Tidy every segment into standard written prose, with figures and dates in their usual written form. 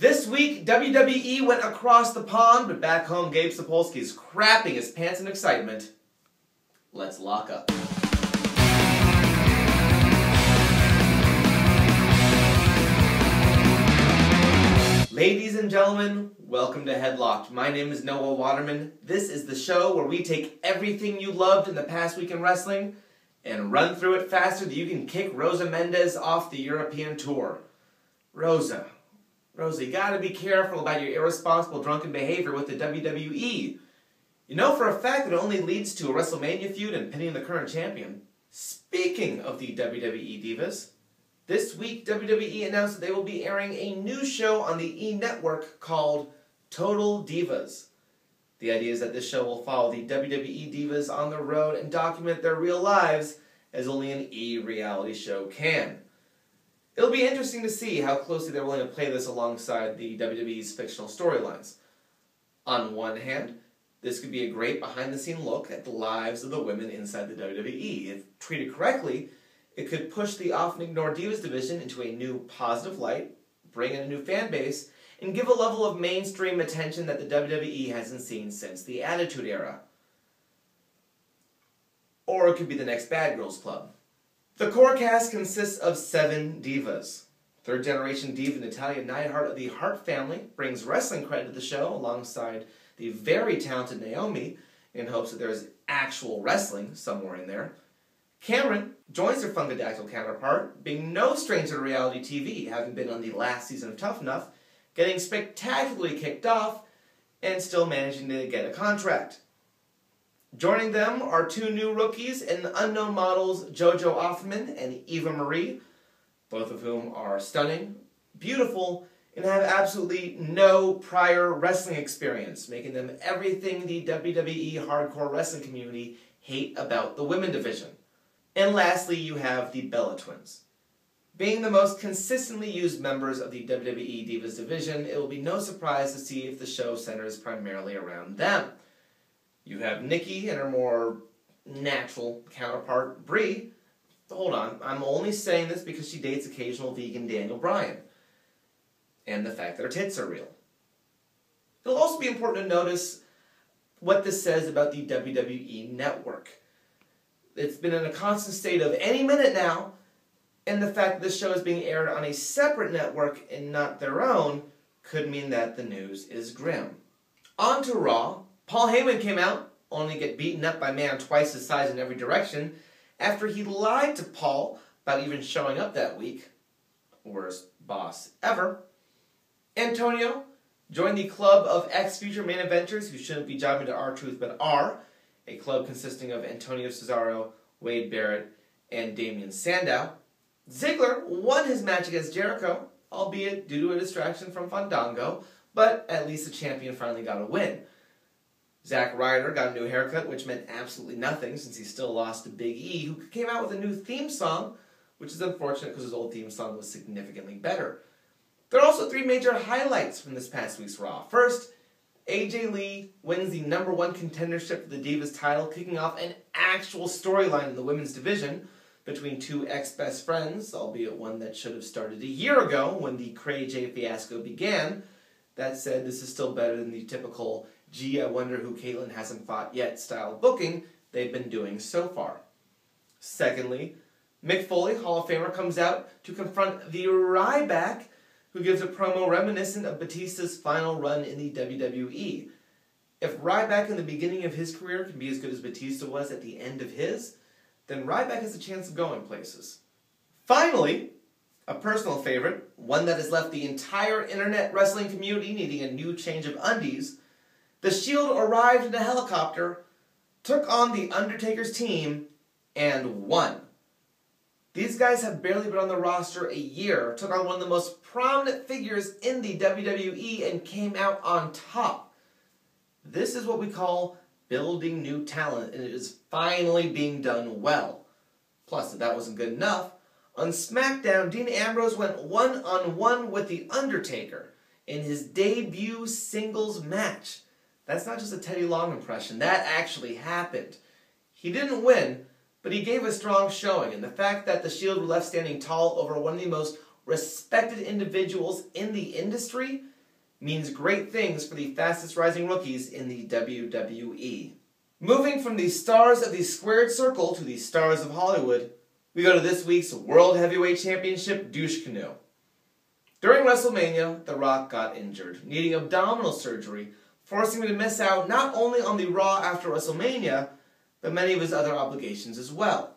This week, WWE went across the pond, but back home, Gabe Sapolsky is crapping his pants in excitement. Let's lock up. Ladies and gentlemen, welcome to Headlock'd. My name is Noah Waterman. This is the show where we take everything you loved in the past week in wrestling and run through it faster than you can kick Rosa Mendes off the European tour. Rosa, you gotta be careful about your irresponsible drunken behavior with the WWE. You know for a fact that it only leads to a WrestleMania feud and pinning the current champion. Speaking of the WWE Divas, this week WWE announced that they will be airing a new show on the E! Network called Total Divas. The idea is that this show will follow the WWE Divas on the road and document their real lives as only an E! reality show can. It'll be interesting to see how closely they're willing to play this alongside the WWE's fictional storylines. On one hand, this could be a great behind-the-scenes look at the lives of the women inside the WWE. If treated correctly, it could push the often-ignored Divas division into a new positive light, bring in a new fan base, and give a level of mainstream attention that the WWE hasn't seen since the Attitude Era. Or it could be the next Bad Girls Club. The core cast consists of 7 divas. Third-generation diva Natalya Neidhart of the Hart family brings wrestling credit to the show alongside the very talented Naomi in hopes that there is actual wrestling somewhere in there. Cameron joins their Funkadactyl counterpart, being no stranger to reality TV, having been on the last season of Tough Enough, getting spectacularly kicked off, and still managing to get a contract. Joining them are 2 new rookies and unknown models JoJo Offerman and Eva Marie, both of whom are stunning, beautiful, and have absolutely no prior wrestling experience, making them everything the WWE hardcore wrestling community hate about the women division. And lastly, you have the Bella Twins. Being the most consistently used members of the WWE Divas division, it will be no surprise to see if the show centers primarily around them. You have Nikki and her more natural counterpart, Brie. Hold on, I'm only saying this because she dates occasional vegan Daniel Bryan. And the fact that her tits are real. It'll also be important to notice what this says about the WWE Network. It's been in a constant state of any minute now, and the fact that this show is being aired on a separate network and not their own could mean that the news is grim. On to Raw. Paul Heyman came out, only to get beaten up by a man twice his size in every direction, after he lied to Paul about even showing up that week. Worst boss ever. Antonio joined the club of ex-future main eventers who shouldn't be jobbing to R-Truth but are, a club consisting of Antonio Cesaro, Wade Barrett, and Damian Sandow. Ziggler won his match against Jericho, albeit due to a distraction from Fandango, but at least the champion finally got a win. Zack Ryder got a new haircut, which meant absolutely nothing since he still lost to Big E, who came out with a new theme song, which is unfortunate because his old theme song was significantly better. There are also 3 major highlights from this past week's Raw. First, AJ Lee wins the #1 contendership for the Divas title, kicking off an actual storyline in the women's division between 2 ex-best friends, albeit one that should have started a year ago when the Cray J fiasco began. That said, this is still better than the typical, gee, I wonder who Caitlyn hasn't fought yet style booking they've been doing so far. Secondly, Mick Foley, Hall of Famer, comes out to confront the Ryback, who gives a promo reminiscent of Batista's final run in the WWE. If Ryback in the beginning of his career can be as good as Batista was at the end of his, then Ryback has a chance of going places. Finally, a personal favorite, one that has left the entire internet wrestling community needing a new change of undies, The Shield arrived in a helicopter, took on The Undertaker's team, and won. These guys have barely been on the roster a year, took on one of the most prominent figures in the WWE, and came out on top. This is what we call building new talent, and it is finally being done well. Plus, if that wasn't good enough, on Smackdown, Dean Ambrose went one-on-one with The Undertaker in his debut singles match. That's not just a Teddy Long impression, that actually happened. He didn't win, but he gave a strong showing, and the fact that the Shield were left standing tall over one of the most respected individuals in the industry means great things for the fastest rising rookies in the WWE. Moving from the stars of the squared circle to the stars of Hollywood, we go to this week's World Heavyweight Championship douche canoe. During WrestleMania, The Rock got injured, needing abdominal surgery, forcing him to miss out not only on the Raw after WrestleMania, but many of his other obligations as well.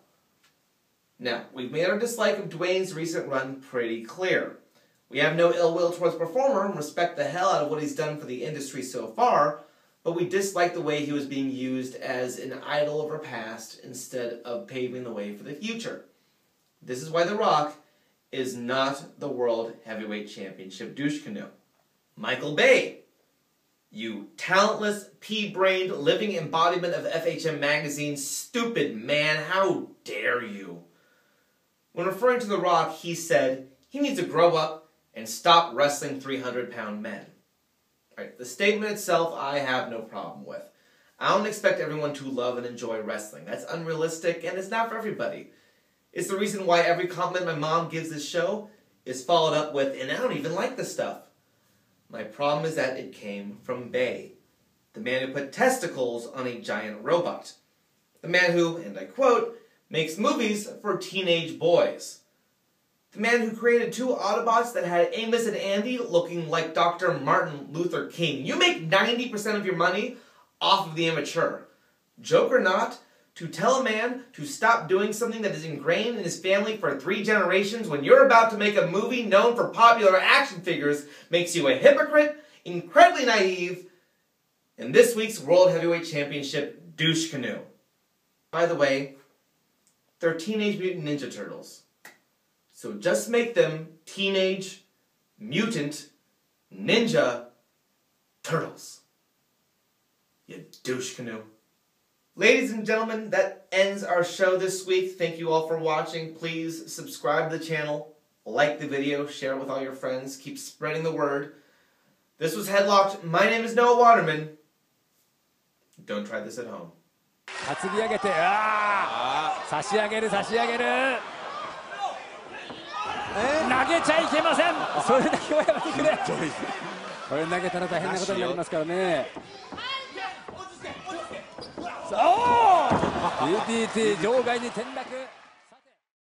Now, we've made our dislike of Dwayne's recent run pretty clear. We have no ill will towards the performer and respect the hell out of what he's done for the industry so far, but we dislike the way he was being used as an idol of our past instead of paving the way for the future. This is why The Rock is not the World Heavyweight Championship douche canoe. Michael Bay, you talentless, pea-brained, living embodiment of FHM Magazine's stupid man, how dare you? When referring to The Rock, he said he needs to grow up and stop wrestling 300-pound men. Right, the statement itself I have no problem with. I don't expect everyone to love and enjoy wrestling. That's unrealistic and it's not for everybody. It's the reason why every compliment my mom gives this show is followed up with, and I don't even like this stuff. My problem is that it came from Bay, the man who put testicles on a giant robot. The man who, and I quote, makes movies for teenage boys. The man who created 2 Autobots that had Amos and Andy looking like Dr. Martin Luther King. You make 90% of your money off of the immature. Joke or not, to tell a man to stop doing something that is ingrained in his family for 3 generations when you're about to make a movie known for popular action figures makes you a hypocrite, incredibly naive, in this week's World Heavyweight Championship douche canoe. By the way, they're Teenage Mutant Ninja Turtles. So just make them Teenage Mutant Ninja Turtles. You douche canoe. Ladies and gentlemen, that ends our show this week. Thank you all for watching. Please subscribe to the channel, like the video, share it with all your friends, keep spreading the word. This was Headlock'd. My name is Noah Waterman. Don't try this at home. 担ぎ上げて、差し上げる、差し上げる。投げちゃいけません。それだけはやめてくれ。これ投げたら大変なことになりますからね。おお DDT 場外に転落。